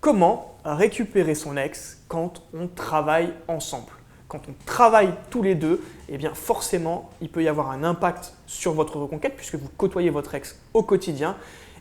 comment récupérer son ex quand on travaille ensemble. Quand on travaille tous les deux, eh bien forcément, il peut y avoir un impact sur votre reconquête puisque vous côtoyez votre ex au quotidien.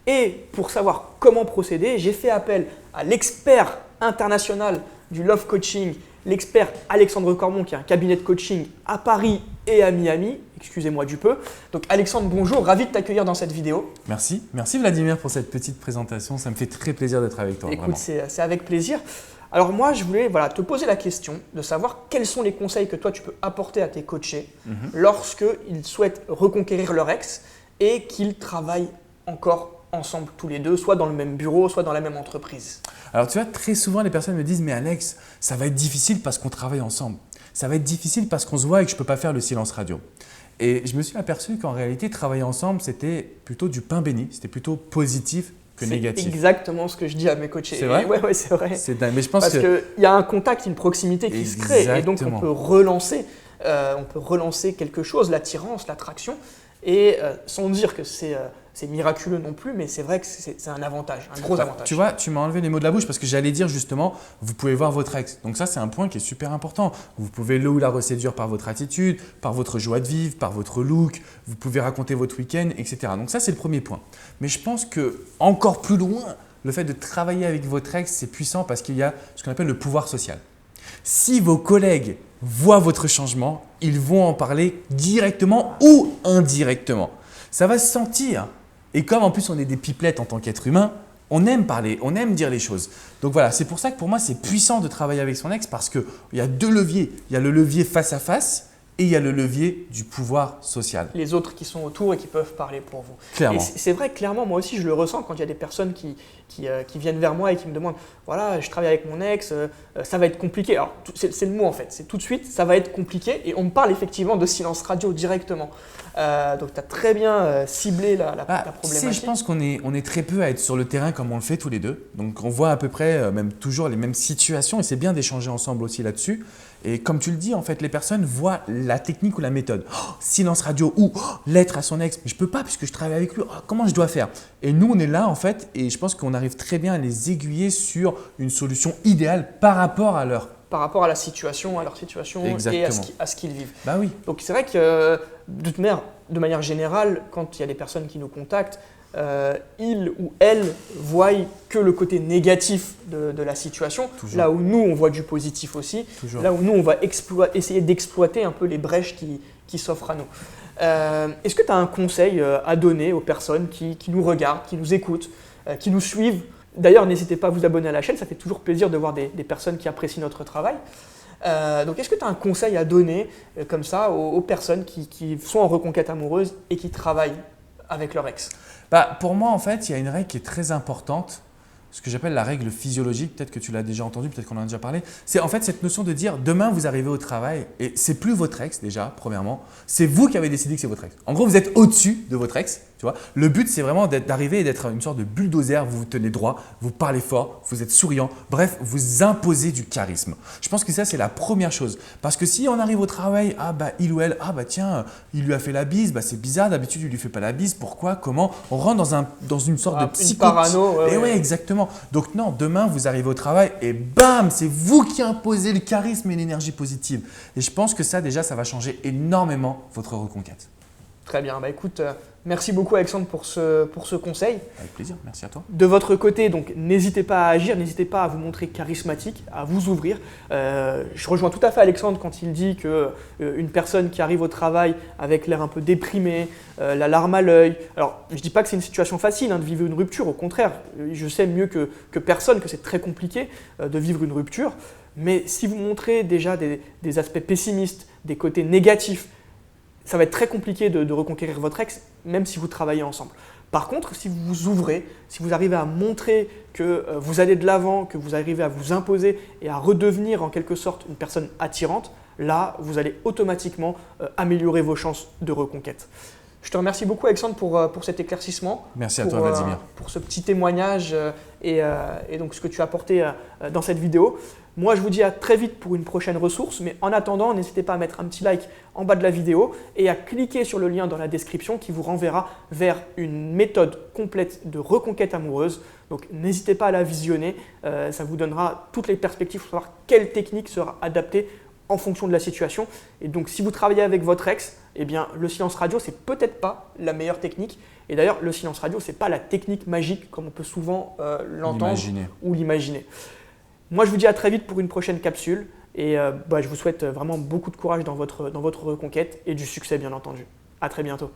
Et pour savoir comment procéder, j'ai fait appel à l'expert international du love coaching, l'expert Alexandre Cormon, qui a un cabinet de coaching à Paris et à Miami. Excusez-moi du peu. Donc Alexandre, bonjour, ravi de t'accueillir dans cette vidéo. Merci Vladimir pour cette petite présentation. Ça me fait très plaisir d'être avec toi. Écoute, c'est avec plaisir. Alors moi, je voulais te poser la question de savoir quels sont les conseils que toi tu peux apporter à tes coachés lorsqu'ils souhaitent reconquérir leur ex et qu'ils travaillent encore ensemble tous les deux, soit dans le même bureau, soit dans la même entreprise. Alors tu vois, très souvent les personnes me disent « mais Alex, ça va être difficile parce qu'on travaille ensemble. Ça va être difficile parce qu'on se voit et que je ne peux pas faire le silence radio. » Et je me suis aperçu qu'en réalité, travailler ensemble, c'était plutôt du pain béni, c'était plutôt positif que négatif. C'est exactement ce que je dis à mes coachés. C'est vrai ? Oui, c'est vrai. C'est dingue. Mais je pense parce qu'il y a un contact, une proximité qui se crée et donc on peut relancer quelque chose, l'attirance, l'attraction et sans dire que c'est miraculeux non plus, mais c'est vrai que c'est un avantage, un gros avantage. Tu vois, tu m'as enlevé les mots de la bouche parce que j'allais dire justement, vous pouvez voir votre ex. Donc ça, c'est un point qui est super important. Vous pouvez le ou la reséduire par votre attitude, par votre joie de vivre, par votre look. Vous pouvez raconter votre week-end, etc. Donc ça, c'est le premier point. Mais je pense que encore plus loin, le fait de travailler avec votre ex, c'est puissant parce qu'il y a ce qu'on appelle le pouvoir social. Si vos collègues voient votre changement, ils vont en parler directement ou indirectement. Ça va se sentir. Et comme en plus on est des pipelettes en tant qu'être humain, on aime parler, on aime dire les choses. Donc voilà, c'est pour ça que pour moi c'est puissant de travailler avec son ex parce qu'il y a deux leviers. Il y a le levier face à face et il y a le levier du pouvoir social. Les autres qui sont autour et qui peuvent parler pour vous. Clairement. Et c'est vrai que clairement, moi aussi je le ressens quand il y a des personnes qui viennent vers moi et qui me demandent « voilà, je travaille avec mon ex, ça va être compliqué ». Alors c'est le mot en fait, c'est tout de suite, ça va être compliqué et on me parle effectivement de silence radio directement. Donc tu as très bien ciblé la problématique. Tu sais, je pense qu'on est très peu à être sur le terrain comme on le fait tous les deux. Donc on voit à peu près même toujours les mêmes situations et c'est bien d'échanger ensemble aussi là-dessus. Et comme tu le dis, en fait, les personnes voient la technique ou la méthode. Oh, silence radio ou lettre à son ex. Mais je ne peux pas puisque je travaille avec lui. Oh, comment je dois faire? Et nous, on est là en fait et je pense qu'on arrive très bien à les aiguiller sur une solution idéale par rapport à leur… Par rapport à la situation, à leur situation et à ce qu'ils vivent. Bah oui. Donc c'est vrai que de manière générale, quand il y a des personnes qui nous contactent, ils ou elles voient que le côté négatif de la situation, toujours. Là où nous on voit du positif aussi, toujours. Là où nous on va essayer d'exploiter un peu les brèches qui s'offrent à nous. Est-ce que tu as un conseil à donner aux personnes qui nous regardent, qui nous écoutent, qui nous suivent? D'ailleurs, n'hésitez pas à vous abonner à la chaîne, ça fait toujours plaisir de voir des personnes qui apprécient notre travail. Donc, est-ce que tu as un conseil à donner comme ça aux personnes qui sont en reconquête amoureuse et qui travaillent avec leur ex? Pour moi, en fait, il y a une règle qui est très importante, ce que j'appelle la règle physiologique. Peut-être que tu l'as déjà entendu, peut-être qu'on en a déjà parlé. C'est en fait cette notion de dire demain, vous arrivez au travail et c'est plus votre ex déjà, premièrement. C'est vous qui avez décidé que c'est votre ex. En gros, vous êtes au-dessus de votre ex. Tu vois. Le but, c'est vraiment d'arriver et d'être une sorte de bulldozer. Vous vous tenez droit, vous parlez fort, vous êtes souriant. Bref, vous imposez du charisme. Je pense que ça, c'est la première chose. Parce que si on arrive au travail, il ou elle, tiens, il lui a fait la bise, c'est bizarre, d'habitude, il ne lui fait pas la bise. Pourquoi? Comment? On rentre dans une sorte de psychose. Une parano. Et ouais, exactement. Donc non, demain, vous arrivez au travail et bam, c'est vous qui imposez le charisme et l'énergie positive. Et je pense que ça, déjà, ça va changer énormément votre reconquête. Très bien. Écoute, merci beaucoup Alexandre pour ce conseil. Avec plaisir, merci à toi. De votre côté, donc n'hésitez pas à agir, n'hésitez pas à vous montrer charismatique, à vous ouvrir. Je rejoins tout à fait Alexandre quand il dit qu'une personne qui arrive au travail avec l'air un peu déprimé, la larme à l'œil. Alors, je ne dis pas que c'est une situation facile de vivre une rupture, au contraire, je sais mieux que personne que c'est très compliqué de vivre une rupture. Mais si vous montrez déjà des aspects pessimistes, des côtés négatifs, ça va être très compliqué de reconquérir votre ex, même si vous travaillez ensemble. Par contre, si vous vous ouvrez, si vous arrivez à montrer que vous allez de l'avant, que vous arrivez à vous imposer et à redevenir en quelque sorte une personne attirante, là, vous allez automatiquement améliorer vos chances de reconquête. Je te remercie beaucoup Alexandre pour cet éclaircissement. Merci à toi Vladimir. Pour ce petit témoignage et donc ce que tu as apporté dans cette vidéo. Moi je vous dis à très vite pour une prochaine ressource, mais en attendant n'hésitez pas à mettre un petit like en bas de la vidéo et à cliquer sur le lien dans la description qui vous renverra vers une méthode complète de reconquête amoureuse. Donc n'hésitez pas à la visionner, ça vous donnera toutes les perspectives pour savoir quelle technique sera adaptée en fonction de la situation. Et donc si vous travaillez avec votre ex, eh bien le silence radio c'est peut-être pas la meilleure technique. Et d'ailleurs le silence radio c'est pas la technique magique comme on peut souvent l'entendre ou l'imaginer. Moi je vous dis à très vite pour une prochaine capsule et je vous souhaite vraiment beaucoup de courage dans votre reconquête et du succès bien entendu. À très bientôt.